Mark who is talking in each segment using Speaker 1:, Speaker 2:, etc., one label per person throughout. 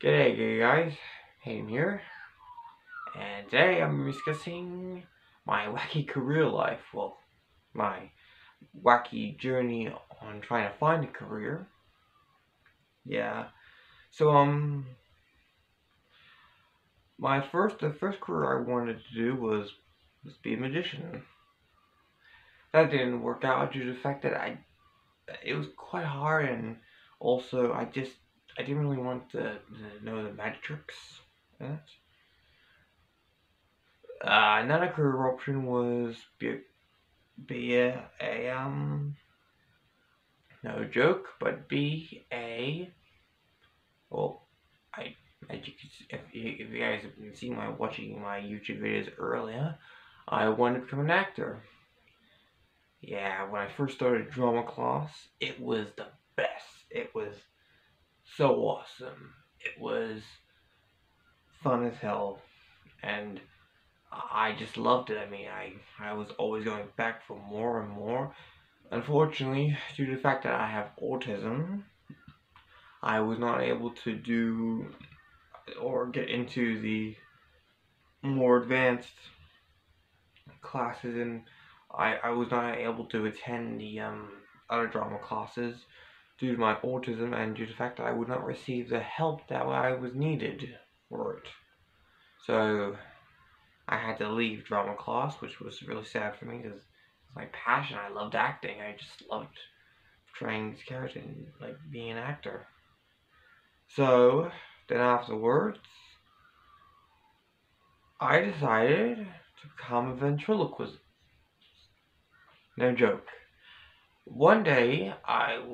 Speaker 1: G'day guys, Hayden here, and today I'm discussing my wacky career life, my wacky journey on trying to find a career. Yeah, so the first career I wanted to do was be a magician. That didn't work out due to the fact that it was quite hard, and also I didn't really want to know the magic tricks. Yeah. Another career option was be a no joke, but be a well, I as you can, if you guys have been seeing watching my YouTube videos earlier, I wanted to become an actor. Yeah, when I first started drama class, it was the best. It was so awesome. It was fun as hell, and I just loved it. I mean, I was always going back for more and more. Unfortunately, due to the fact that I have autism, I was not able to do or get into the more advanced classes, and I was not able to attend the other drama classes due to my autism and due to the fact that I would not receive the help that I was needed for it. So I had to leave drama class, which was really sad for me because it's my passion. I loved acting. I just loved portraying these characters and like being an actor. So then afterwards, I decided to become a ventriloquist. No joke. One day, I've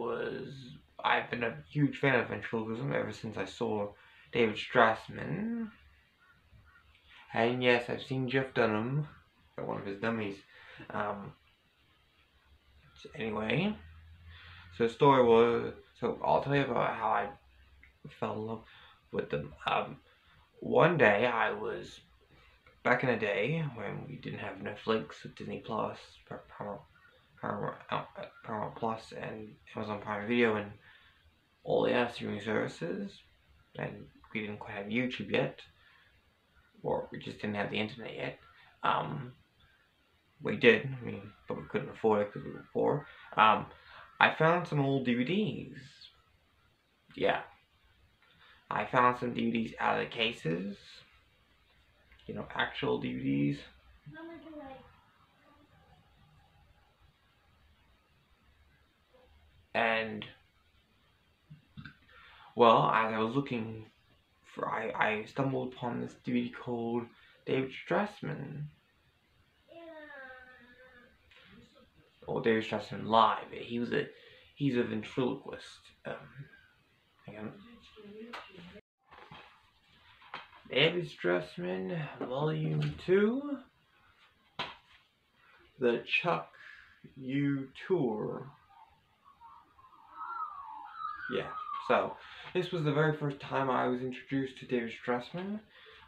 Speaker 1: been a huge fan of ventriloquism ever since I saw David Strassman. And yes, I've seen Jeff Dunham, one of his dummies. Anyway, so the story was, so I'll tell you about how I fell in love with them. One day I was, back in the day when we didn't have Netflix, Disney Plus, Paramount Plus, and Amazon Prime Video, and all the other streaming services, and we didn't quite have YouTube yet, or we just didn't have the internet yet. We did, I mean, but we couldn't afford it because we were poor. I found some old DVDs. Yeah, I found some DVDs out of the cases. You know, actual DVDs. And, well, as I was looking for, I stumbled upon this DVD called David Strassman. Or David Strassman Live. He's a ventriloquist. Hang on. David Strassman, Volume 2. The Chuck U Tour. Yeah, so this was the very first time I was introduced to David Strassman.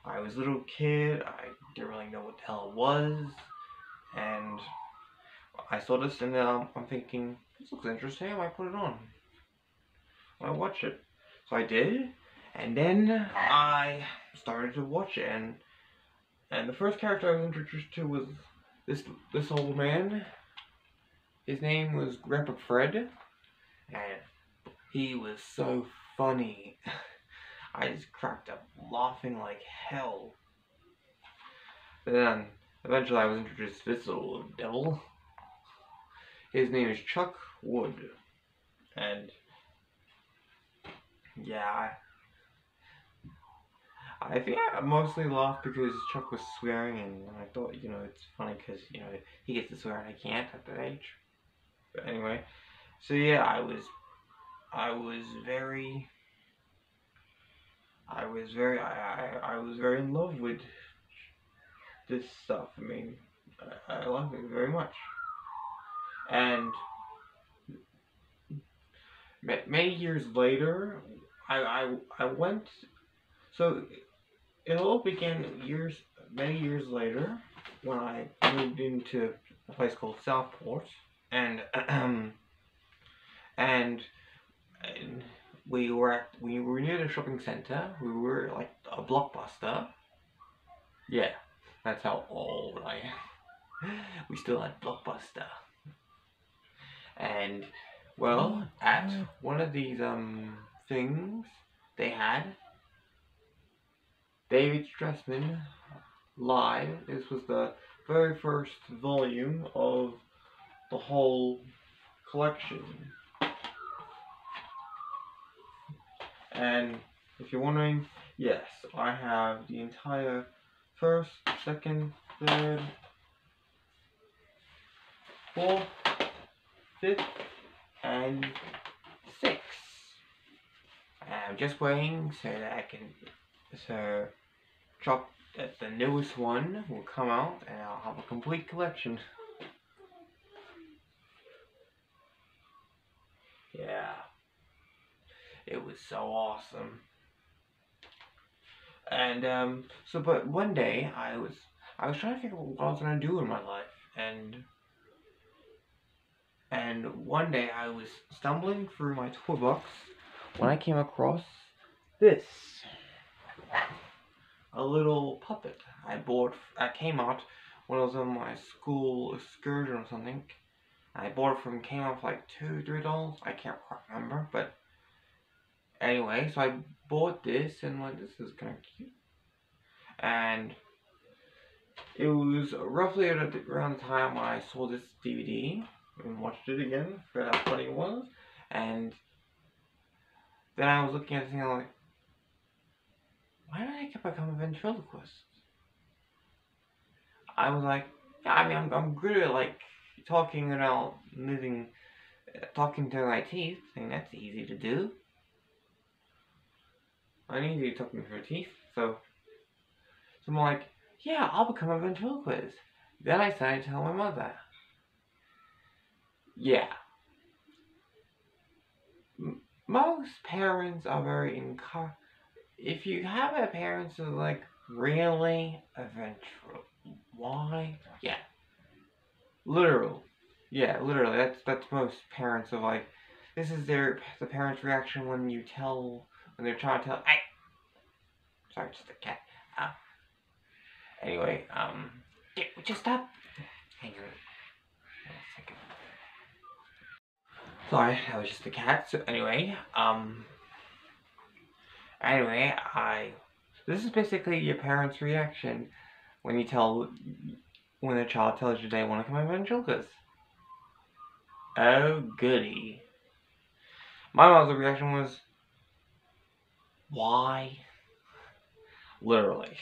Speaker 1: I was a little kid, I didn't really know what the hell it was, and I saw this and I'm thinking, this looks interesting, I might put it on. I watched it. So I did, and then I started to watch it, and the first character I was introduced to was this old man. His name was Grandpa Fred, and he was so funny. I just cracked up laughing like hell. But then eventually I was introduced to this little devil. His name is Chuck Wood, and yeah, I think I mostly laughed because Chuck was swearing, and I thought, you know, it's funny because, you know, he gets to swear and I can't at that age. But anyway, so yeah, I was very in love with this stuff. I mean, I love it very much. And many years later, I went. So it all began many years later when I moved into a place called Southport, and and we were near the shopping center. We were like a Blockbuster. Yeah, that's how old I am. We still had Blockbuster. And well, at one of these things they had David Stressman live. This was the very first volume of the whole collection. And if you're wondering, yes, I have the entire first, second, third, fourth, fifth, and sixth. I'm just waiting so that I can drop that the newest one will come out and I'll have a complete collection. Yeah. It was so awesome. And but one day I was trying to figure out what I was gonna do in my life, and one day I was stumbling through my toolbox when I came across this, a little puppet I bought at Kmart when I was on my school excursion or something. I bought it from Kmart for like $2-3. I can't quite remember, but anyway, so I bought this and like, this is kind of cute. And it was roughly around the time when I saw this DVD and watched it again, forgot how funny it was. And then I was looking at the thing and I'm like, why did I become a ventriloquist? I was like, yeah, I mean, I'm good at like talking without moving, talking to my teeth. I think that's easy to do. I'm easy talking to my teeth, so I'm like, yeah, I'll become a ventriloquist. Then I started to tell my mother. Yeah. Most parents are very if you have a parent who's like, really? A why? Yeah. Literal. Yeah, literally. That's most parents are like, this is the parents' reaction when they're trying to tell, hey! Sorry, just a cat. Anyway, just stop. Hang on. Wait a second. Sorry, that was just a cat. So anyway, this is basically your parents' reaction when when a child tells you they want to come over and joke us. Oh goody. My mother's reaction was, why? Literally.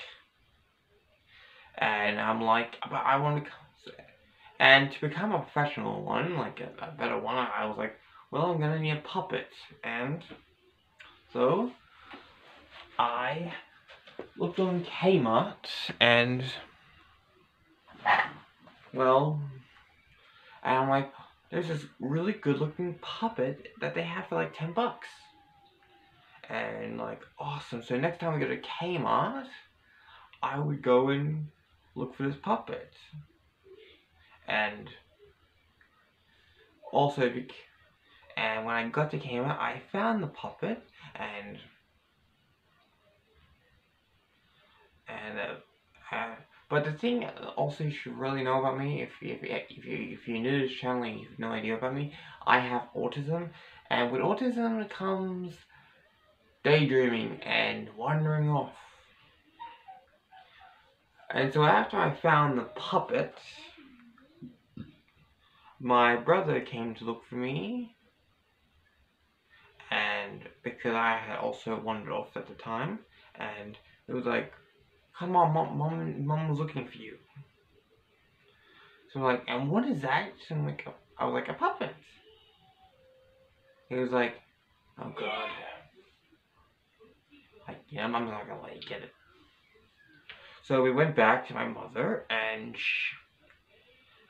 Speaker 1: And I'm like, but I want to come. And to become a professional one, like a better one, I was like, well, I'm gonna need a puppet. And so I looked on Kmart and, well, and I'm like, there's this really good looking puppet that they have for like $10. And like, awesome. So next time we go to Kmart, I would go and look for this puppet. And also, and when I got to Kmart, I found the puppet, and but the thing also you should really know about me, if you're new to this channel and you have no idea about me, I have autism, and with autism comes daydreaming and wandering off. And so after I found the puppet, my brother came to look for me, and because I had also wandered off at the time, and it was like, come on, mom was looking for you. So I'm like, and what is that? So I was like, a puppet. He was like, oh god. Like, yeah, mom's not gonna let you get it. So we went back to my mother, and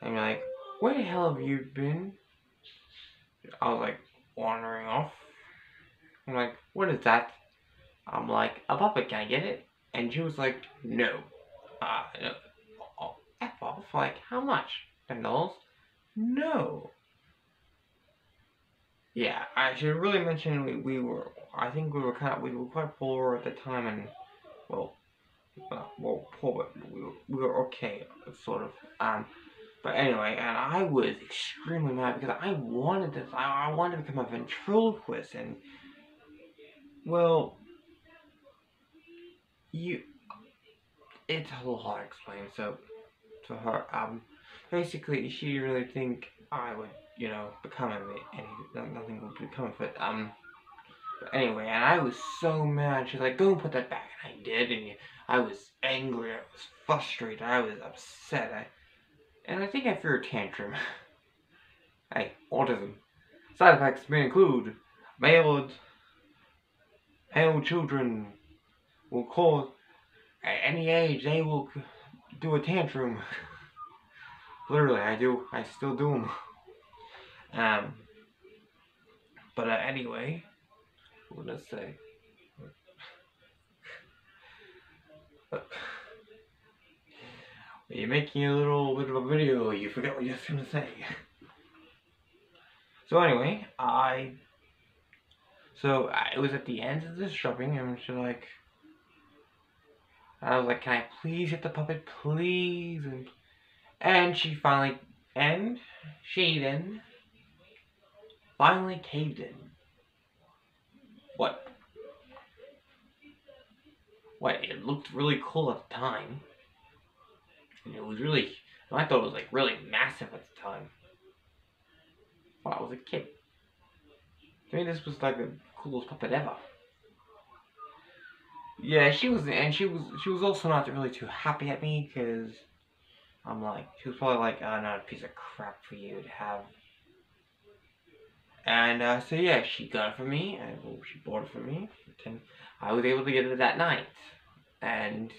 Speaker 1: I'm like, where the hell have you been? I was like, wandering off. I'm like, what is that? I'm like, a puppet, can I get it? And she was like, no. No. Oh, F off. Like, how much? $10? No. Yeah, I should really mention we were. I think we were quite poor at the time, and well, poor, but we were okay, sort of. But anyway, and I was extremely mad because I wanted this. I wanted to become a ventriloquist, and well, you. It's a little hard to explain. So to her, basically, she didn't really think I would, become nothing would become of it. But anyway, and I was so mad. She's like, "Go and put that back," and I did, and I was angry. I was frustrated. I was upset. And I think I threw a tantrum. Hey, autism. Side effects may include male children will cause at any age they will do a tantrum. Literally, I do. I still do them. Um, but anyway, what did I say? You're making a little bit of a video. You forget what you're gonna say. So anyway, it was at the end of this shopping, and she's like, I was like, "Can I please hit the puppet, please?" And she finally, and she then finally caved in. What? What? It looked really cool at the time. And it was really, I thought it was like really massive at the time. Well, I was a kid. To me, this was like the coolest puppet ever. Yeah, she was also not really too happy at me because I'm like, she was probably like, "Oh, not a piece of crap for you to have." And so yeah, she got it for me, and well, she bought it for me. And I was able to get it that night, and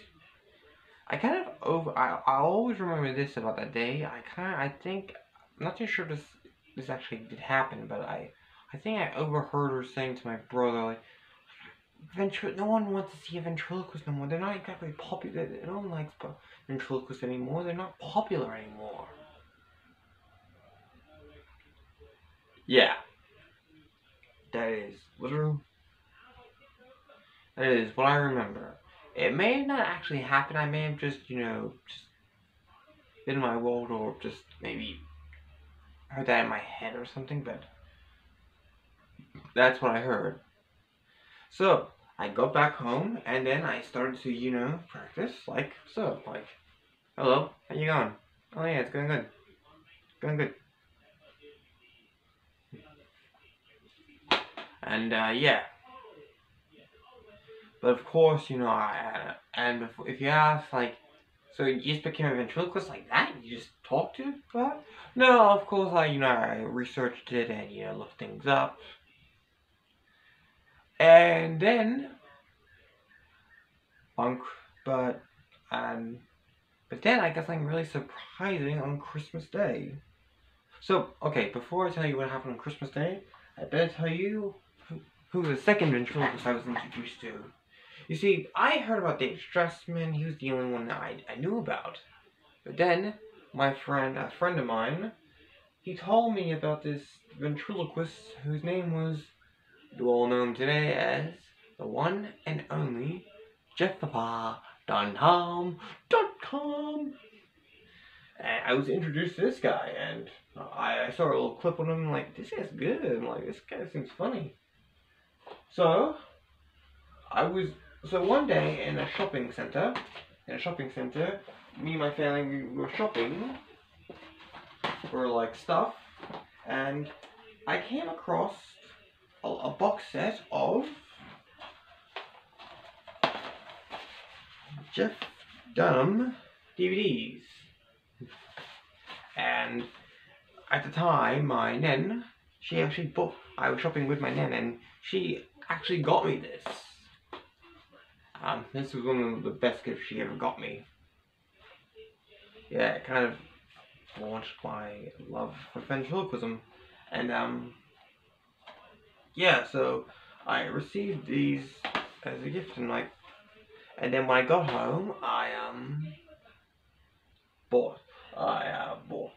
Speaker 1: I kind of I always remember this about that day. I think I'm not too sure this actually did happen, but I think I overheard her saying to my brother like, no one wants to see a ventriloquist no more. They're not exactly popular. No one likes ventriloquists anymore. They're not popular anymore. Yeah, that is literally that is what I remember. It may not actually happen. I may have just just been in my world or just maybe heard that in my head or something. But that's what I heard. So I got back home and then I started to practice like so. Like, hello, how you going? Oh yeah, it's going good. Going good. And yeah, but of course, if you ask, like, so you just became a ventriloquist like that? You just talked to God? No, of course, I researched it and, looked things up. And then, on, but, um, but then I got something really surprising on Christmas Day. So, okay, before I tell you what happened on Christmas Day, I better tell you who the second ventriloquist I was introduced to. You see, I heard about Dave Strassman. He was the only one that I knew about. But then, a friend of mine, he told me about this ventriloquist whose name was, you all know him today as, the one and only JeffPapa.com. And I was introduced to this guy, and I saw a little clip on him, like, this guy's good. I'm like, this guy seems funny. So, one day in a shopping center, me and my family, we were shopping for like stuff, and I came across a box set of Jeff Dunham DVDs. And at the time, my nan, I was shopping with my nan, and she actually got me this. This was one of the best gifts she ever got me. Yeah, it kind of launched my love for ventriloquism. And, yeah, so I received these as a gift, and then when I got home, I bought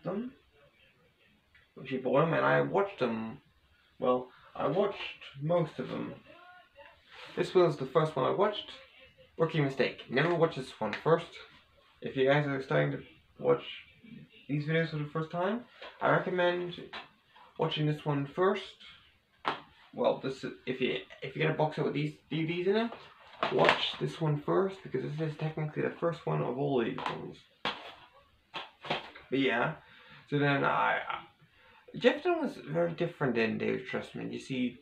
Speaker 1: them. She bought them, and I watched them Well, I watched most of them. This was the first one I watched. Rookie mistake. Never watch this one first. If you guys are starting to watch these videos for the first time, I recommend watching this one first. Well, this is, if you get a box set with these DVDs in it, watch this one first because this is technically the first one of all these ones. But yeah, so then Jeff Dunn was very different than David Trustman. You see,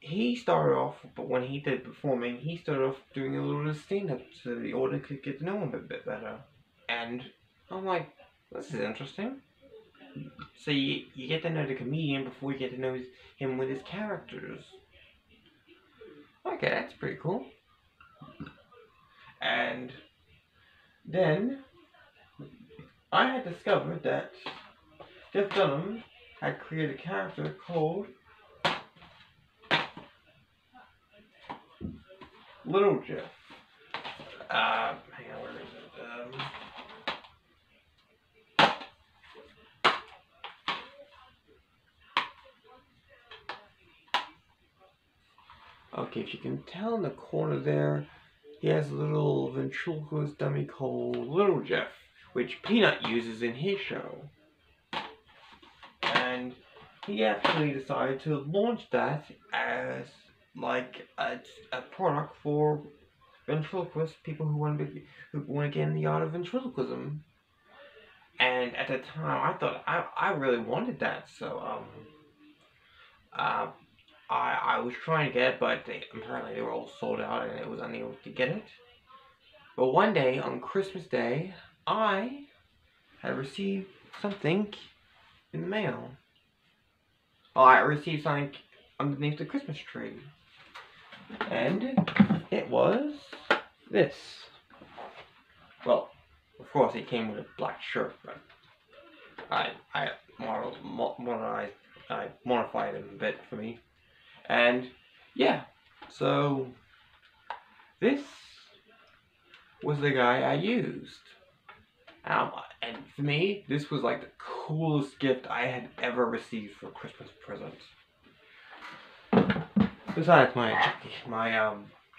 Speaker 1: he started off, but when he did performing, he started off doing a little bit of stand-up so the audience could get to know him a bit better. And I'm like, this is interesting. So you get to know the comedian before you get to know him with his characters. Okay, that's pretty cool. And then I had discovered that Jeff Dunham had created a character called Little Jeff. Hang on, where is it? Okay, if you can tell in the corner there, he has a little ventriloquist dummy called Little Jeff, which Peanut uses in his show. And he actually decided to launch that as like a product for ventriloquists, people who want to get in the art of ventriloquism. And at the time, I thought I really wanted that, so I was trying to get it, but apparently they were all sold out and it was unable to get it. But one day, on Christmas Day, I had received something in the mail. Well, I received something underneath the Christmas tree. And it was this. Well, of course it came with a black shirt, but I modified it a bit for me. And yeah, so this was the guy I used. And for me, this was like the coolest gift I had ever received for a Christmas present. Besides my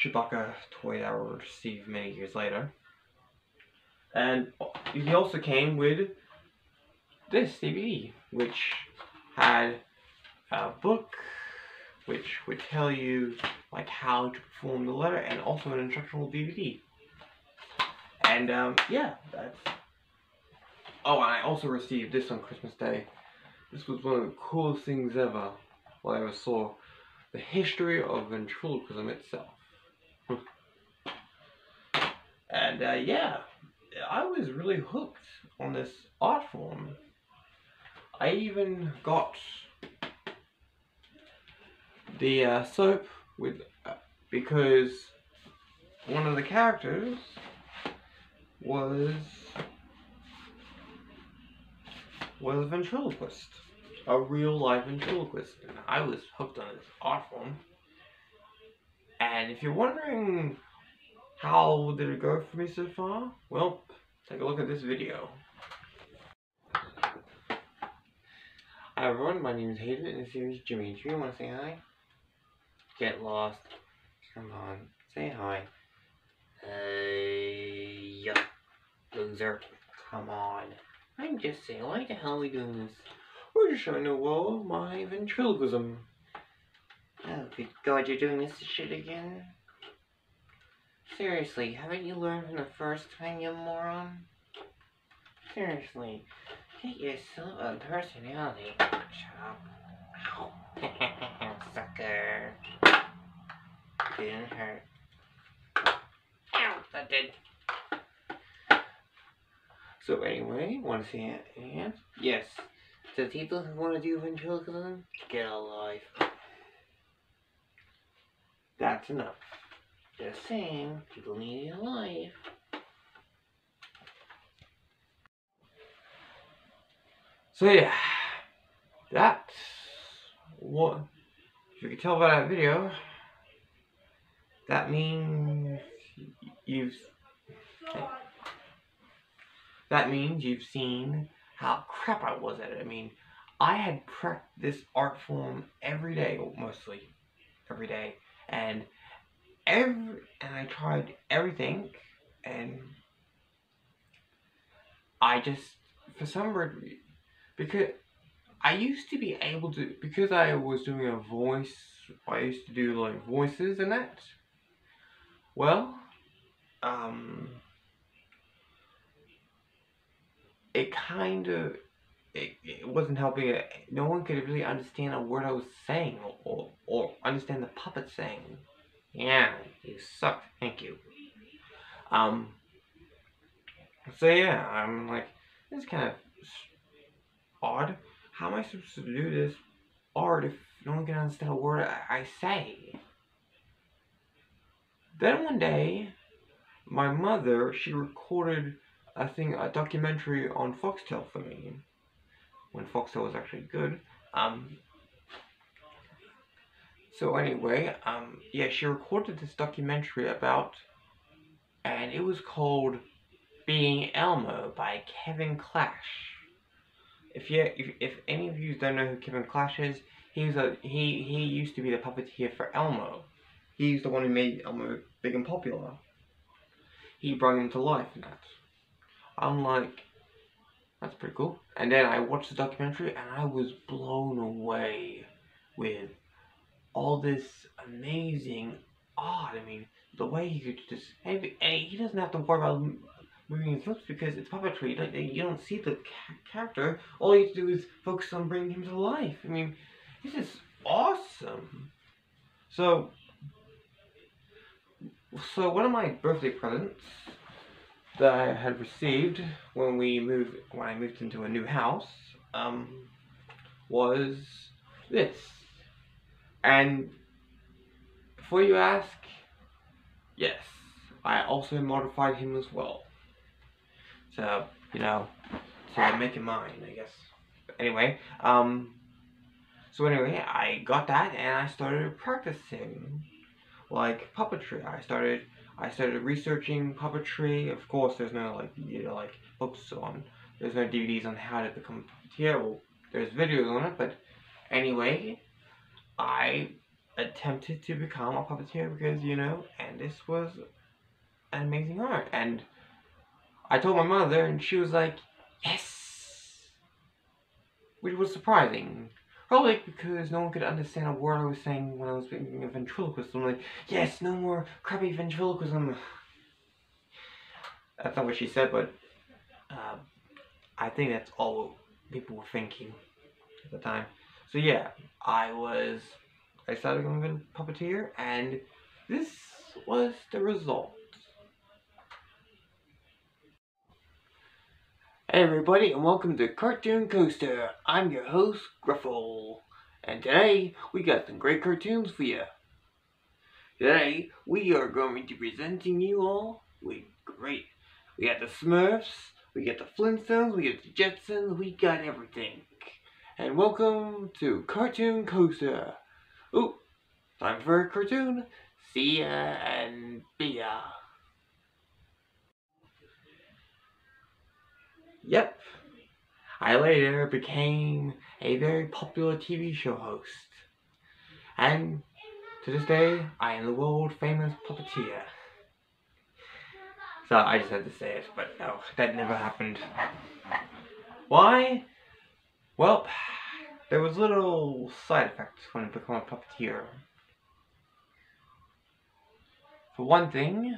Speaker 1: Chewbacca toy that I received many years later. And he also came with this DVD, which had a book which would tell you like how to perform the letter, and also an instructional DVD. And yeah, that's. Oh, and I also received this on Christmas Day. This was one of the coolest things ever. I ever saw. The history of ventriloquism itself. And yeah, I was really hooked on this art form. I even got the soap with because one of the characters was a ventriloquist, a real live ventriloquist, and I was hooked on this art form. And if you're wondering how did it go for me so far, well, take a look at this video. Hi everyone, my name is Hayden, and this is Jimmy. Do you want to say hi? Get lost. Come on, say hi. Hey, yup, loser. Come on. I'm just saying, why the hell are we doing this? We're just showing the world my ventriloquism. Oh, good God, you're doing this shit again? Seriously, haven't you learned from the first time, you moron? Seriously, get yourself a personality. Shut up. Ow. Sucker. Didn't hurt. Ow, that did. So anyway, want to see any hands? Yes. The people who want to do ventriloquism, get a life. That's enough. Just saying, people need a life. So yeah, that's what, if you can tell by that video, that means you've seen how crap I was at it. I mean, I had practiced this art form every day, or mostly every day, and I tried everything, and I just, for some reason, because I used to be able to, because I was doing a voice, I used to do like voices and that. Well, um, it kind of, it wasn't helping it. No one could really understand a word I was saying, or understand the puppet saying. Yeah, you suck. Thank you. Um, so yeah, I'm like, this is kind of odd. How am I supposed to do this art if no one can understand a word I say? Then one day, my mother, she recorded a documentary on Foxtel for me, when Foxtel was actually good. Um, so anyway, yeah, she recorded this documentary about, and it was called Being Elmo by Kevin Clash. If any of you don't know who Kevin Clash is, he used to be the puppeteer for Elmo. He's the one who made Elmo big and popular. He brought him to life in that. I'm like, that's pretty cool. And then I watched the documentary and I was blown away with all this amazing art. I mean, the way he could just, he doesn't have to worry about moving his lips because it's puppetry. You don't see the character. All you have to do is focus on bringing him to life. I mean, this is awesome. So one of my birthday presents that I had received when I moved into a new house, was this. And before you ask, yes, I also modified him as well. So, to make it mine, I guess. But anyway, so anyway, I got that and I started practicing, like, puppetry. I started researching puppetry. Of course, there's no, like, books there's no DVDs on how to become a puppeteer. Well, there's videos on it, but anyway, I attempted to become a puppeteer because, and this was an amazing art. And I told my mother, and she was like, yes! Which was surprising. Probably because no one could understand a word I was saying when I was speaking of ventriloquism. I'm like, yes, no more crappy ventriloquism. That's not what she said, but I think that's all people were thinking at the time. So yeah, I started becoming a puppeteer, and this was the result. Hey everybody, and welcome to Cartoon Coaster. I'm your host, Gruffle, and today we got some great cartoons for you. Today we are going to be presenting you all with great. We got the Smurfs, we got the Flintstones, we got the Jetsons, we got everything. And welcome to Cartoon Coaster. Ooh, time for a cartoon. See ya and be ya. Yep, I later became a very popular TV show host. And to this day, I am the world famous puppeteer. So I just had to say it, but no, that never happened. Why? Well, there was little side effects when I became a puppeteer. For one thing,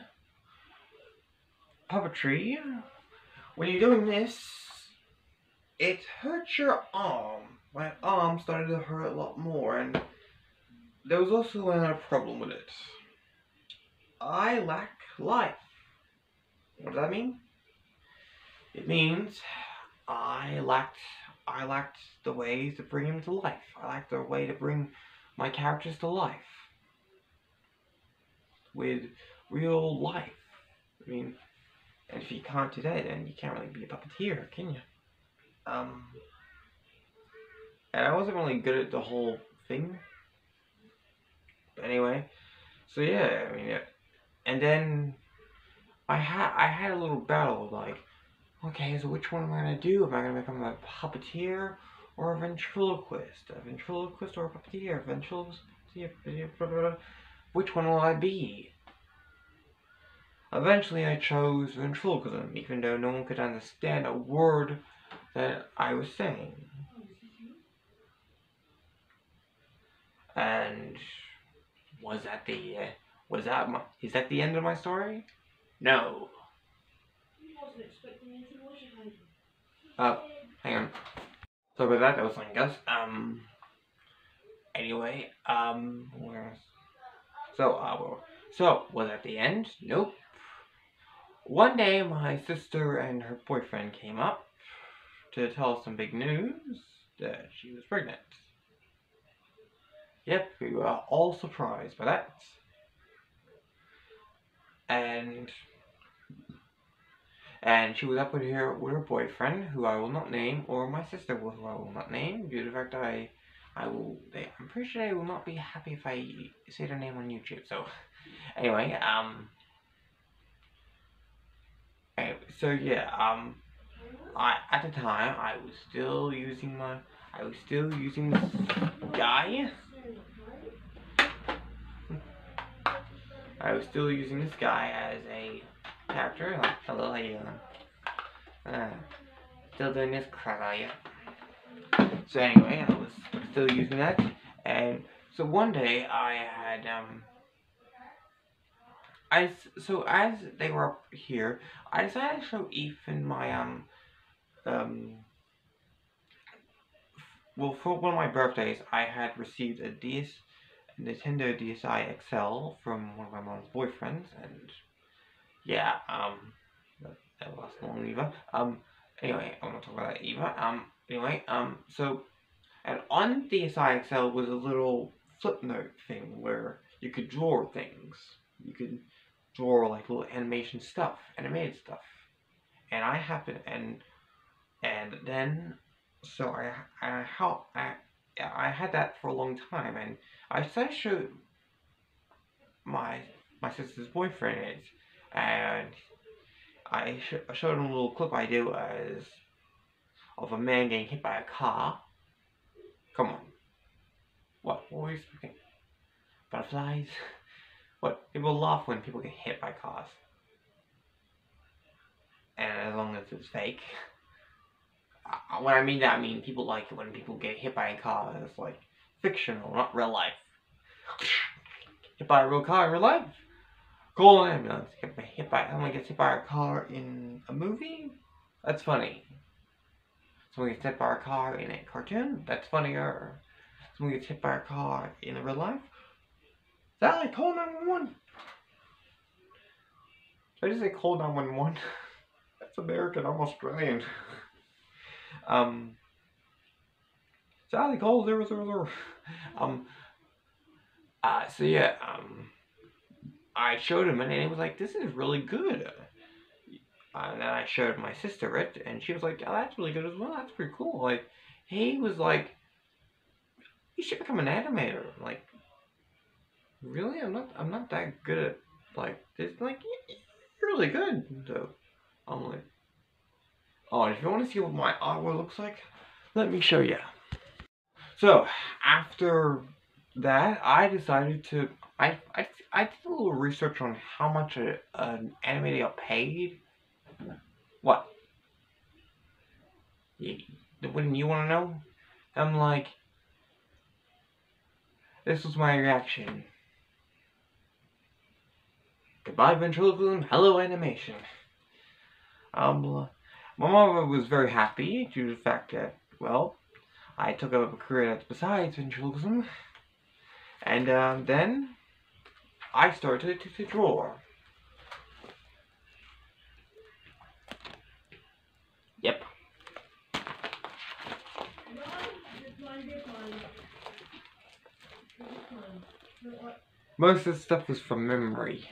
Speaker 1: puppetry, when you're doing this, it hurts your arm. My arm started to hurt a lot more, and there was also another problem with it. I lack life. What does that mean? It means I lacked the way to bring him to life. I lacked the way to bring my characters to life with real life. I mean, and if you can't do that, then you can't really be a puppeteer, can you? And I wasn't really good at the whole thing. But anyway, so yeah, I mean, yeah. And then I had a little battle of like, okay, so which one am I gonna do? Am I gonna become a puppeteer, or a ventriloquist? A ventriloquist or a puppeteer? Ventriloquist? Which one will I be? Eventually I chose ventriloquism, even though no one could understand a word that I was saying. And is that the end of my story? No. Hang on. So with that was something else. Anyway, so was that the end? Nope. One day, my sister and her boyfriend came up to tell us some big news that she was pregnant. Yep, we were all surprised by that. And she was up with her boyfriend, who I will not name, or my sister, who I will not name, due to the fact I'm pretty sure they will not be happy if I say their name on YouTube. So, anyway, so yeah, at the time I was still using this guy. I was still using this guy as a character. Like, hello, how you doing? Still doing this crap, are you? So anyway, I was still using that, and so one day I had so as they were up here, I decided to show Ethan my well, for one of my birthdays, I had received a Nintendo DSi XL from one of my mom's boyfriends, and yeah, that was long Eva. Anyway, I won't talk about that Eva. Anyway, so, and on DSi XL was a little flip note thing where you could draw things. You could draw like little animated stuff, and I happened and then so I had that for a long time, and I decided to show my sister's boyfriend it, and I showed him a little clip I do of a man getting hit by a car. Come on. What were we speaking? Butterflies? What? People laugh when people get hit by cars. And as long as it's fake. When I mean that, I mean people like it when people get hit by a car. It's like fictional, not real life. Hit by a real car in real life? Call an ambulance. Someone gets hit by a car in a movie? That's funny. Someone gets hit by a car in a cartoon? That's funnier. Someone gets hit by a car in real life? Sally, call 911. Did I just say call 911? That's American, I'm Australian. Sally, call 000. So yeah, I showed him and he was like, this is really good. And then I showed my sister it, and she was like, oh, that's really good as well. That's pretty cool. Like, he was like, you should become an animator. I'm like, really? I'm not that good at, like, this. Like, you're really good. So, I'm like, oh, if you want to see what my artwork looks like, let me show you. So, after that, I decided to, I did a little research on how much an animator got paid. What? Wouldn't you want to know? I'm like, this was my reaction. Goodbye ventriloquism, hello animation. My mom was very happy due to the fact that, well, I took up a career that's besides ventriloquism. And then I started to draw. Yep. Most of the stuff was from memory.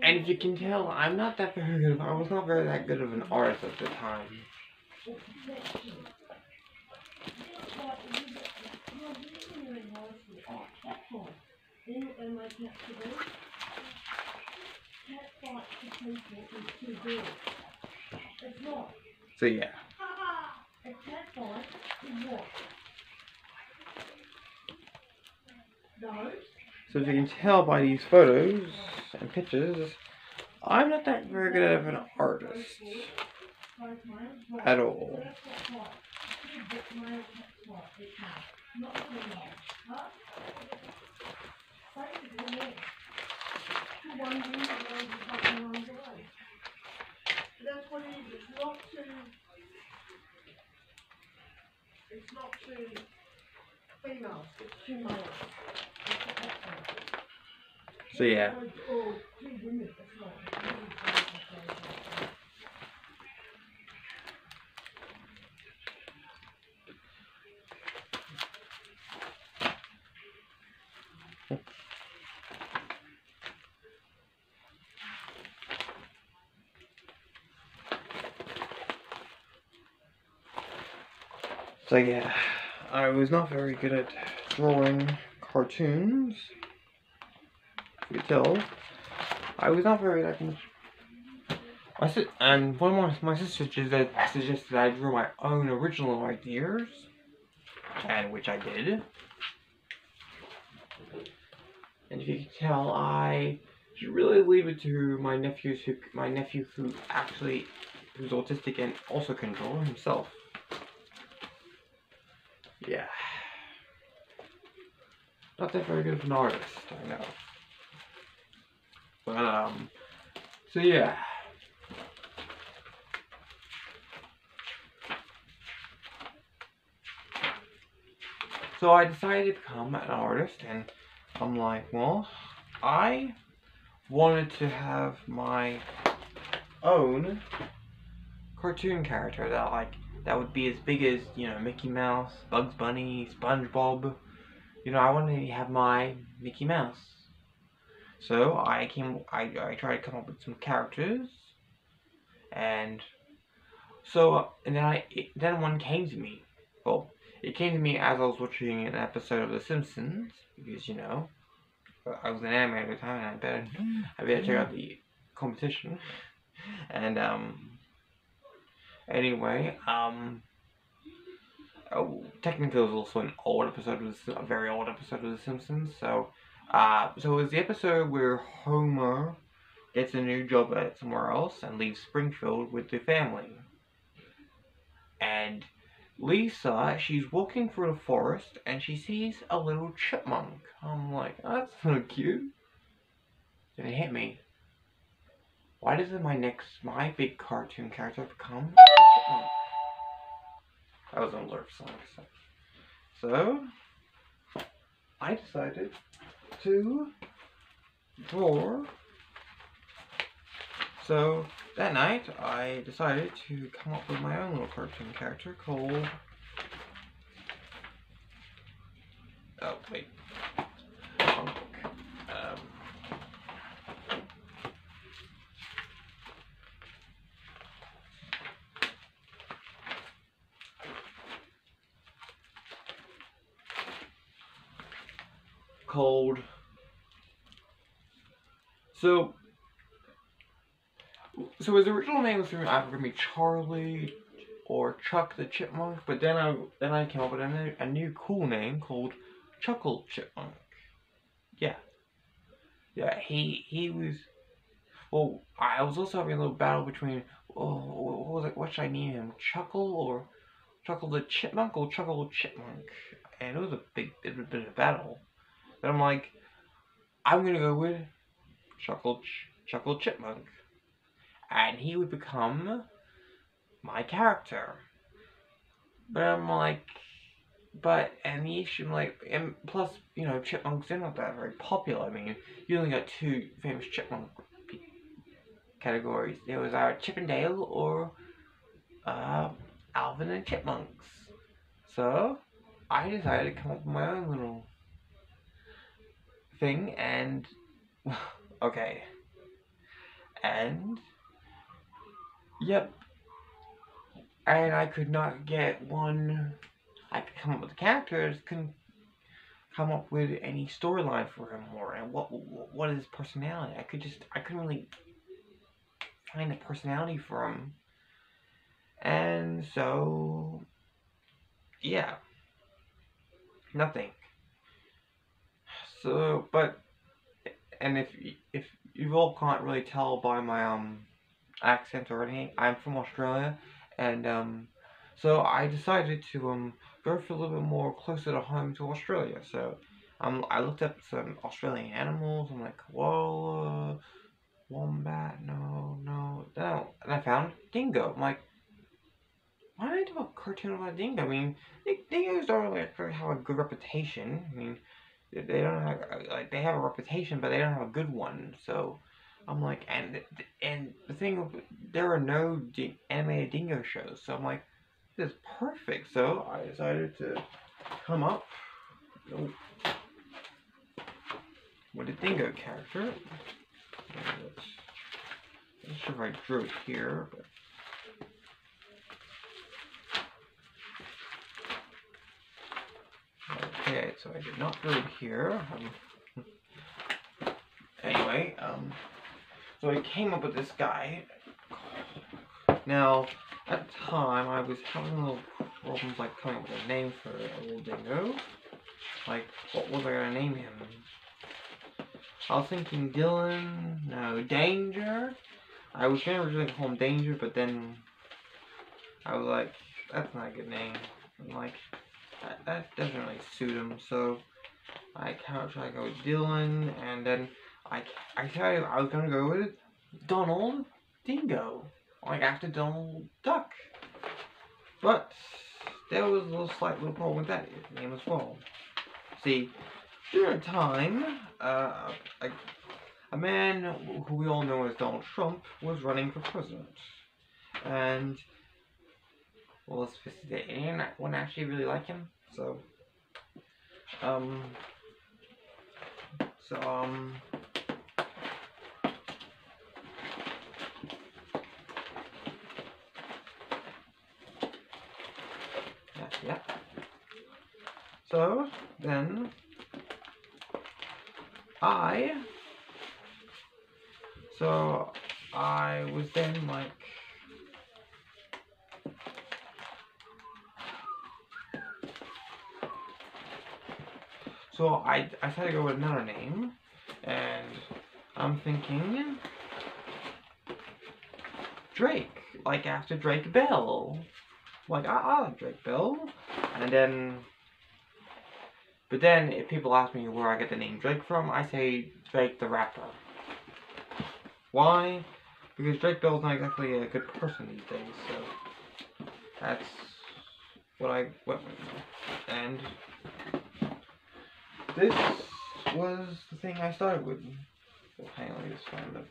Speaker 1: And if you can tell, I'm not that very good. I was not very that good of an artist at the time. So yeah. So as you can tell by these photos and pictures, I'm not that very good of an artist at all.
Speaker 2: It's not two females, it's two males.
Speaker 1: So yeah. So yeah, I was not very good at drawing cartoons. You can tell. I was not very like much. And one of my sisters suggested I draw my own original ideas, and which I did. And if you can tell, I should really leave it to my nephew who's autistic and also can draw himself. Yeah. Not that very good of an artist, I know. But, so yeah. So I decided to become an artist, and I'm like, well, I wanted to have my own cartoon character that would be as big as, you know, Mickey Mouse, Bugs Bunny, SpongeBob. You know, I wanted to have my Mickey Mouse. So I tried to come up with some characters, and so then one came to me. Well, it came to me as I was watching an episode of The Simpsons, because, you know, I was an animator at the time, and I better check out the competition. And anyway, technically it was also an old episode. It was a very old episode of The Simpsons. So it was the episode where Homer gets a new job at somewhere else and leaves Springfield with the family. And Lisa, she's walking through the forest and she sees a little chipmunk. I'm like, oh, that's so cute. Then it hit me. Why doesn't my big cartoon character become a chipmunk? That was an alert song. So I decided to draw. So that night I decided to come up with my own little cartoon character called called so his original name was either gonna be Charlie or Chuck the Chipmunk, but then I came up with a new cool name called Chuckle Chipmunk. Yeah, he was. Well, I was also having a little battle between what should I name him, Chuckle or Chuckle the Chipmunk or Chuckle Chipmunk, and it was a bit of a battle. But I'm like, I'm gonna go with Chuckle Chipmunk, and he would become my character. But I'm like, and the issue, and plus, you know, chipmunks, they're not that very popular. I mean, you only got two famous chipmunk categories. There was our Chip and Dale or Alvin and Chipmunks. So I decided to come up with my own little thing, and okay, and yep, and I could not get one. I could come up with the characters, couldn't come up with any storyline for him and what is his personality. I couldn't really find a personality for him. And so, yeah, nothing. So, but, and if you all can't really tell by my accent or anything, I'm from Australia, and so I decided to go for a little bit more closer to home to Australia. So I looked up some Australian animals. I'm like, whoa, wombat, no, and I found dingo. I'm like, why did I do a cartoon about dingo? I mean, dingoes don't really have a good reputation. I mean, they don't have like they have a reputation, but they don't have a good one. So I'm like, and the thing, there are no animated dingo shows. So I'm like, this is perfect. So I decided to come up with a dingo character. I'm not sure if I drew it here, but okay, so I did not draw it here. Anyway, so I came up with this guy. Now, at the time, I was having a little problems like coming up with a name for a little dingo. Like, what was I gonna name him? I was thinking Dylan, no, Danger. I was gonna originally call him Danger, but then I was like, that's not a good name. I'm like, that doesn't really suit him, so I kind of tried to go with Dylan, and then I decided I was gonna go with Donald Dingo, like after Donald Duck. But there was a slight little problem with that name as well. See, during a time, a man who we all know as Donald Trump was running for president, and well, let's face it, anyone wouldn't actually really like him. So, um, so yeah. So then so I was then like, so I decided to go with another name, and I'm thinking Drake, like after Drake Bell. Like, I like Drake Bell. And then, but then if people ask me where I get the name Drake from, I say Drake the rapper. Why? Because Drake Bell's not exactly a good person these days, so that's what I went with. And this was the thing I started with. Well, hang on, let me just find it.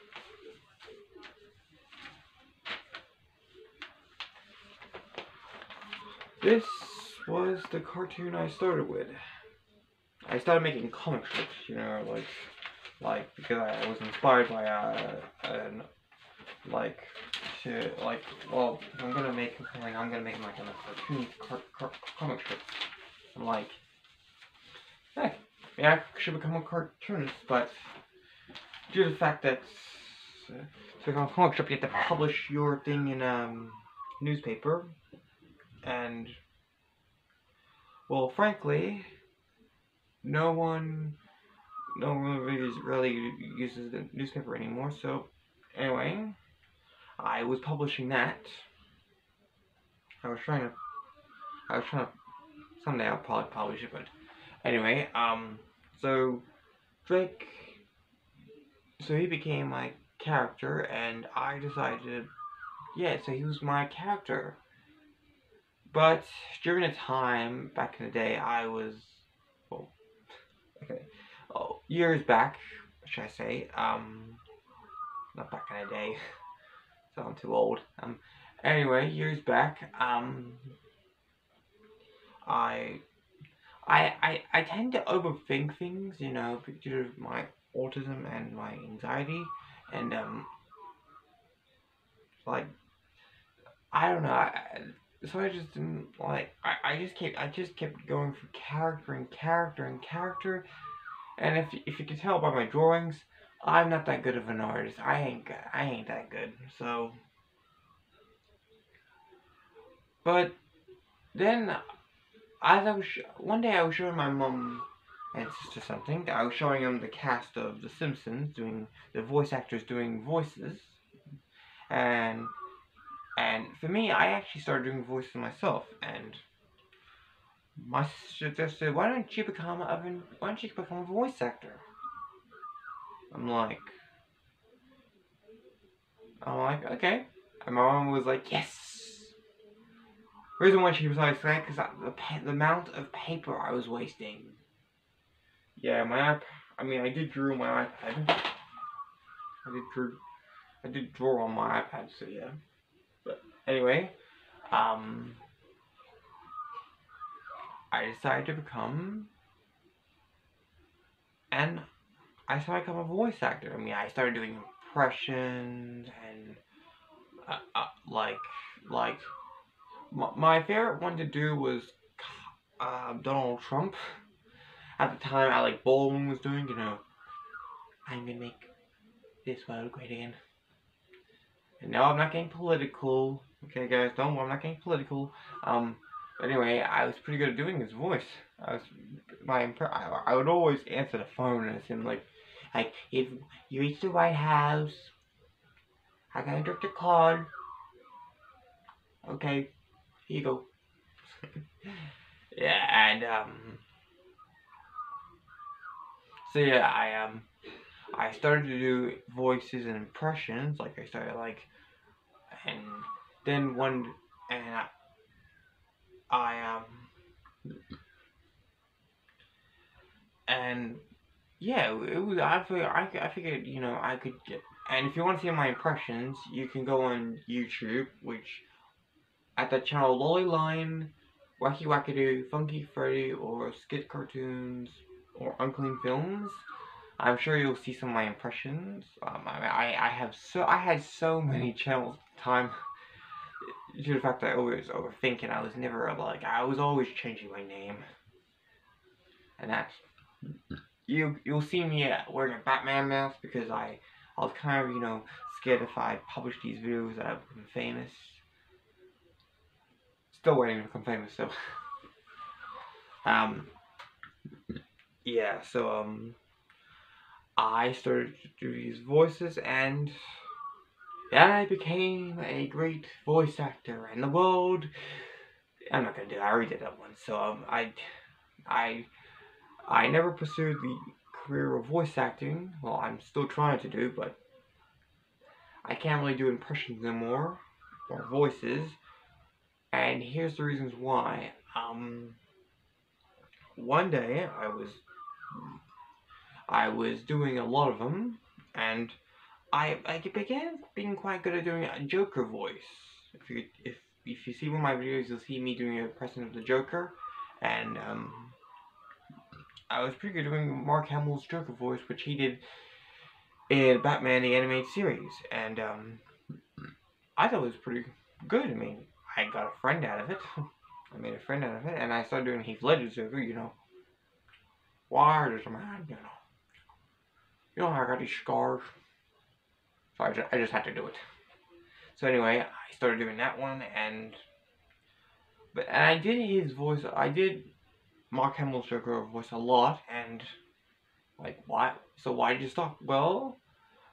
Speaker 1: This was the cartoon I started with. I started making comic strips, you know, like because I was inspired by well, if I'm gonna make something, I'm gonna make like a cartoon comic strip. I'm like, hey, yeah, I should become a cartoonist, but due to the fact that to become a comic strip, you have to publish your thing in newspaper, and well, frankly, no one really uses the newspaper anymore. So anyway, I was publishing that. I was trying to someday I'll probably publish it, but anyway, so Drake, so he became my character, and I decided, yeah, so he was my character. But during a time back in the day, I was, well, okay, oh, years back, should I say, not back in the day, so I'm too old. Anyway, years back, I I tend to overthink things, you know, due to my autism and my anxiety, and like I don't know, so I just didn't like I just kept going for character and character and character, and if you can tell by my drawings, I'm not that good of an artist. I ain't that good. So But then, as I was one day I was showing my mom and sister something. I was showing them the cast of The Simpsons, doing the voice actors doing voices, and for me, I actually started doing voices myself. And my sister just said, why don't you become a voice actor?" I'm like, okay. And my mom was like, "Yes." The reason why she was like that because the amount of paper I was wasting. Yeah, I did draw on my iPad. I did draw. I did draw on my iPad, so yeah. But anyway, um, I decided to become and I started to become a voice actor. I started doing impressions and like like my favorite one to do was Donald Trump. At the time, Alec Baldwin was doing, I'm gonna make this world great again. And no, I'm not getting political. Okay, guys, don't worry, I'm not getting political. Um, but anyway, I was pretty good at doing his voice. I was I would always answer the phone and it seemed like if you reach the White House, I'm gonna direct a call. Okay, here you go. Yeah, and so yeah, I started to do voices and impressions. Like I started and then one and I and yeah, it was. I figured, I could get. And if you want to see my impressions, you can go on YouTube, which at the channel Lollyline, Wacky Wackadoo, Funky Freddy, or Skit Cartoons, or Unclean Films. I'm sure you'll see some of my impressions. I had so many channels at the time. Due to the fact that I always overthinking, I was never I was always changing my name, and that's you'll see me wearing a Batman mask because I was kind of scared if I published these videos that I would become famous. Still waiting to become famous, so um yeah, so I started to do these voices and then I became a great voice actor and the world. I'm not gonna do it. I already did that one. So I I never pursued the career of voice acting. Well, I'm still trying to do, but I can't really do impressions anymore or voices. And here's the reasons why. One day I was doing a lot of them, and I began being quite good at doing a Joker voice. If you see one of my videos, you'll see me doing a impression of the Joker, and I was pretty good doing Mark Hamill's Joker voice, which he did in Batman the Animated Series, and I thought it was pretty good. I got a friend out of it. I made a friend out of it, and I started doing Heath Ledger's Joker. Why does a man, I got these scars, so I just had to do it. So anyway, I started doing that one, and I did his voice. I did Mark Hamill's Joker voice a lot, and why? So why did you stop? Well,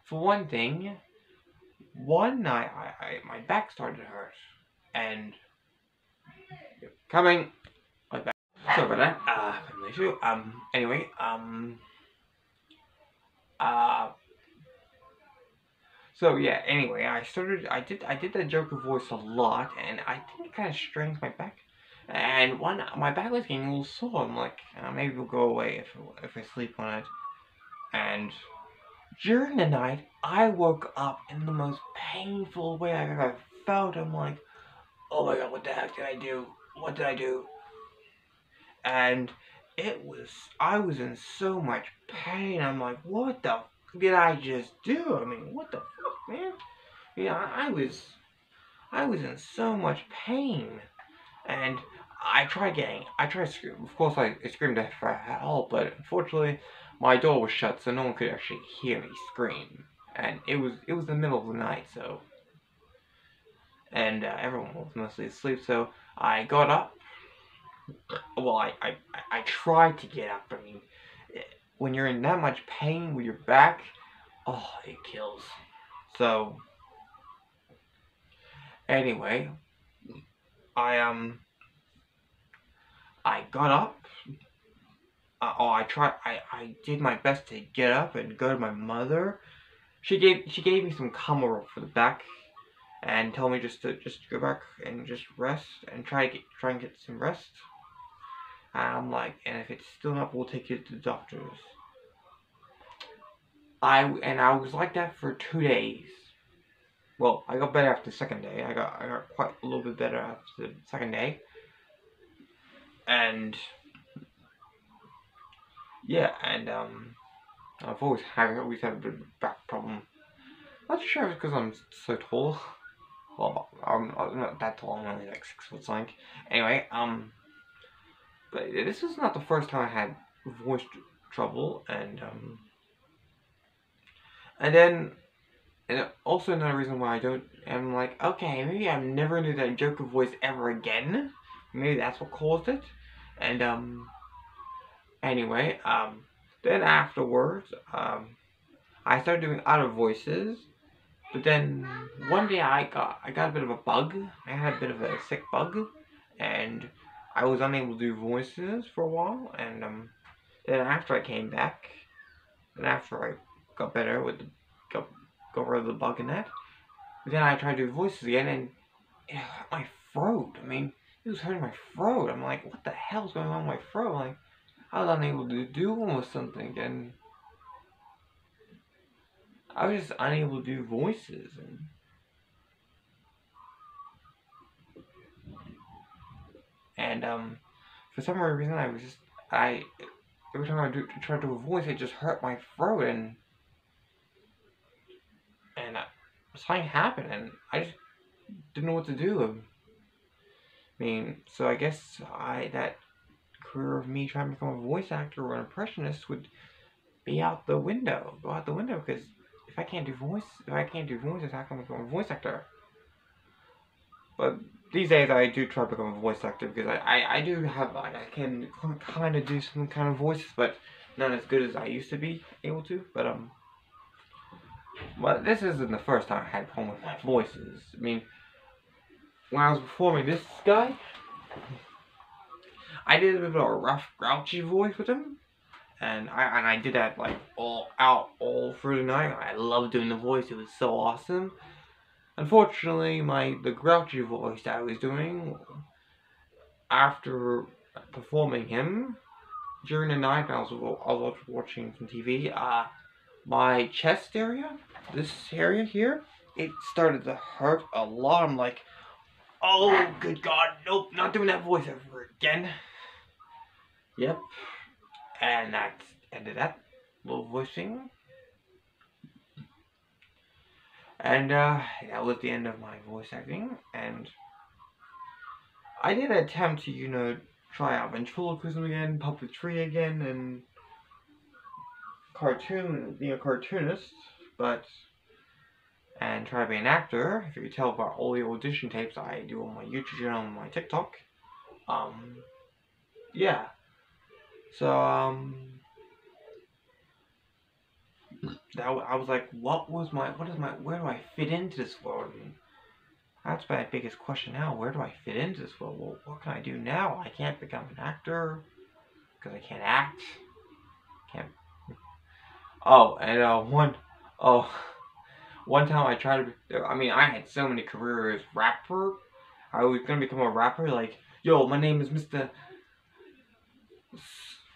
Speaker 1: for one thing, one night my back started to hurt, and coming my back. Sorry about that. Family issue. Anyway. Uh. So yeah. Anyway, I did that Joker voice a lot, and I think it kind of strained my back. And my back was getting a little sore. I'm like, maybe it'll go away if I sleep on it. And during the night, I woke up in the most painful way I've ever felt. I'm like, oh my god, what the heck did I do? What did I do? And I was in so much pain. I'm like, what the did I just do? What the fuck, man? I was in so much pain. And I tried to scream. Of course, I screamed for help, but unfortunately, my door was shut, so no one could actually hear me scream. And it was the middle of the night, so and everyone was mostly asleep. So I got up. Well, I tried to get up. I mean, when you're in that much pain with your back, oh, it kills. So anyway, I I got up. I tried. I did my best to get up and go to my mother. She gave me some Camaro for the back and told me just go back and just rest and try and get some rest. And I'm like, and if it's still not, we'll take you to the doctors. I was like that for 2 days. Well, I got better after the second day. I got quite a little bit better after the second day. And yeah, and I've always had a bit of a back problem. Not sure if it's because I'm so tall. Well, I'm not that tall. I'm only like 6 foot something. Anyway, but this was not the first time I had voice trouble, and then and also another reason why I don't. I'm like, okay, maybe I'm never gonna do that Joker voice ever again. Maybe that's what caused it. And anyway, then afterwards, I started doing other voices. But then one day I got a bit of a bug. I had a bit of a sick bug, and I was unable to do voices for a while. And then after I came back, and after I got better with got rid of the bug and that, then I tried to do voices again, and it hurt my throat. I mean, it was hurting my throat. I'm like, what the hell's going on with my throat? Like, I was unable to do almost something, and I was just unable to do voices, and for some reason I every time try to do a voice, it just hurt my throat, and something happened, and I just didn't know what to do. I mean, so I guess that career of me trying to become a voice actor or an impressionist would be out the window, go out the window, because if I can't do voices, how can I become a voice actor? But these days I do try to become a voice actor because I do have, like, I can kind of do some kind of voices, but not as good as I used to be able to. But this isn't the first time I had a problem with my voices. I mean, when I was performing this guy, I did a bit of a rough, grouchy voice with him, and I did that like all through the night. I loved doing the voice; it was so awesome. Unfortunately, the grouchy voice that I was doing after performing him during the night, I was watching some TV. My chest area, this area here, it started to hurt a lot. I'm like, oh, good God, nope, not doing that voice ever again. Yep, and that ended that little voicing. And that was the end of my voice acting. And I did attempt to, try out ventriloquism again, puppetry again, and being a cartoonist, and try to be an actor. If you could tell by all the audition tapes I do on my YouTube channel and my TikTok. Yeah. So, I was like, where do I fit into this world? And that's my biggest question now. Where do I fit into this world? Well, what can I do now? I can't become an actor because I can't act. Can't. Oh, and one time I tried to. I mean, I had so many careers. Rapper. I was gonna become a rapper. Like, yo, my name is Mr.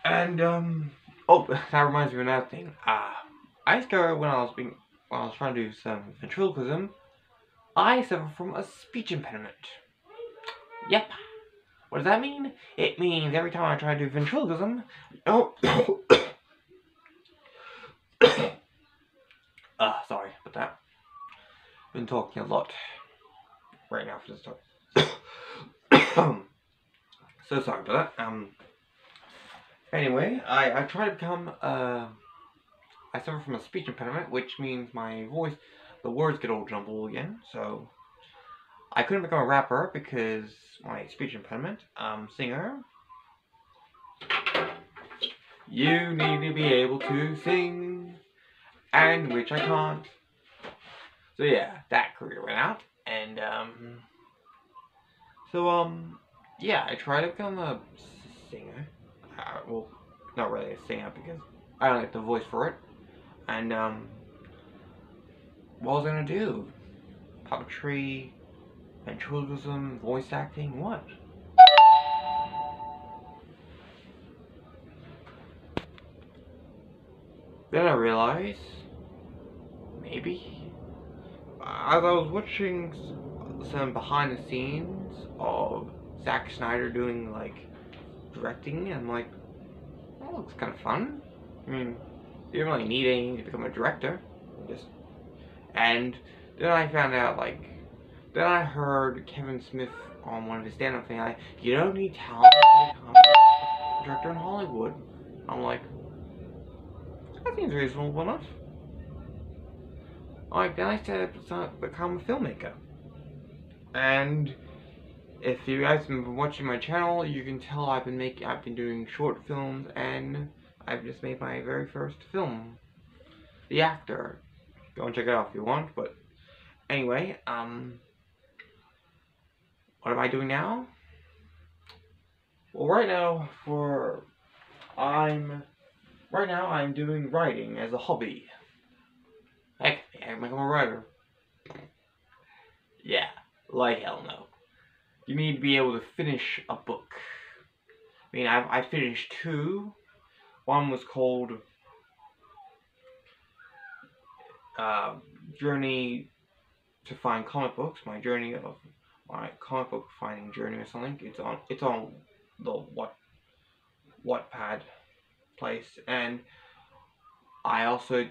Speaker 1: And oh, that reminds me of another thing. I discovered when I was trying to do some ventriloquism, I suffer from a speech impediment. Yep. What does that mean? It means every time I try to do ventriloquism, oh, sorry about that. Been talking a lot right now for this talk. So sorry about that. Anyway, I try to become I suffer from a speech impediment, which means my voice, the words get all jumbled again. So I couldn't become a rapper because my speech impediment. Singer. You need to be able to sing, and which I can't. So yeah, that career went out, and yeah, I tried to become a singer. Well, not really a singer because I don't get the voice for it. And what was I gonna do? Puppetry, ventriloquism, voice acting, what? Then I realized, maybe, as I was watching some behind the scenes of Zack Snyder doing like directing, I'm like, that looks kind of fun. I mean, you don't really need anything to become a director. Just and then I found out then I heard Kevin Smith on one of his stand-up things like, you don't need talent to become a director in Hollywood. I'm like, that seems reasonable enough. Like then I said become a filmmaker. And if you guys have been watching my channel, you can tell I've been doing short films, and I've just made my very first film, The Actor. Go and check it out if you want. But anyway, what am I doing now? Well, right now I'm doing writing as a hobby. Heck, I'm a writer. Yeah, like hell no. You need to be able to finish a book. I mean, I finished two. One was called uh, Journey to Find Comic Books. My journey of my comic book finding journey or something. It's on the Wattpad place, and I've also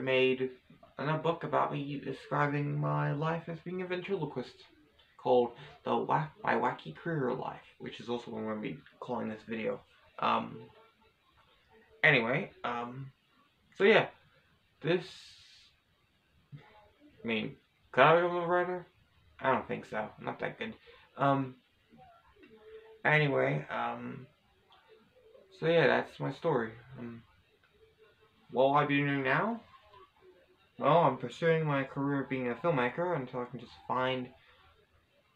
Speaker 1: made another book about me describing my life as being a ventriloquist called My Wacky Career Life, which is also what I'm going to be calling this video. Um, anyway, so yeah, this, I mean, could I become a writer? I don't think so. I'm not that good. Um, anyway, so yeah, that's my story. What will I be doing now? Well, I'm pursuing my career of being a filmmaker until I can just find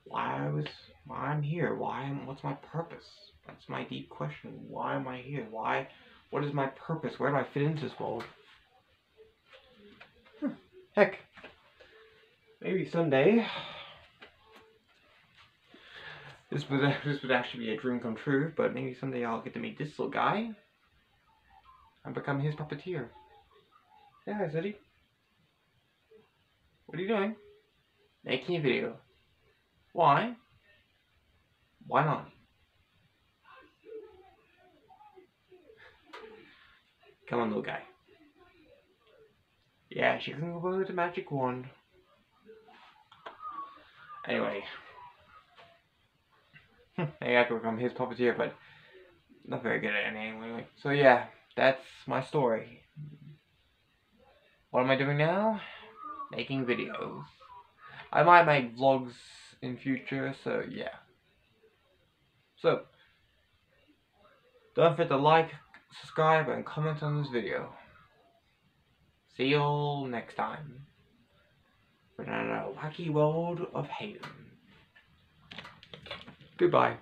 Speaker 1: why I'm here. What's my purpose? That's my deep question. Why am I here? What is my purpose? Where do I fit into this world? Heck, maybe someday this would actually be a dream come true, but maybe someday I'll get to meet this little guy and become his puppeteer. Yeah, hi, City. What are you doing? Making a video. Why? Why not? Come on, little guy. Yeah, she can go with the magic wand. Anyway. I could become his puppeteer, but not very good at it anyway. So yeah, that's my story. What am I doing now? Making videos. I might make vlogs in future, so yeah. So, don't forget to like, subscribe, and comment on this video. See y'all next time for another wacky world of Hayden. Goodbye.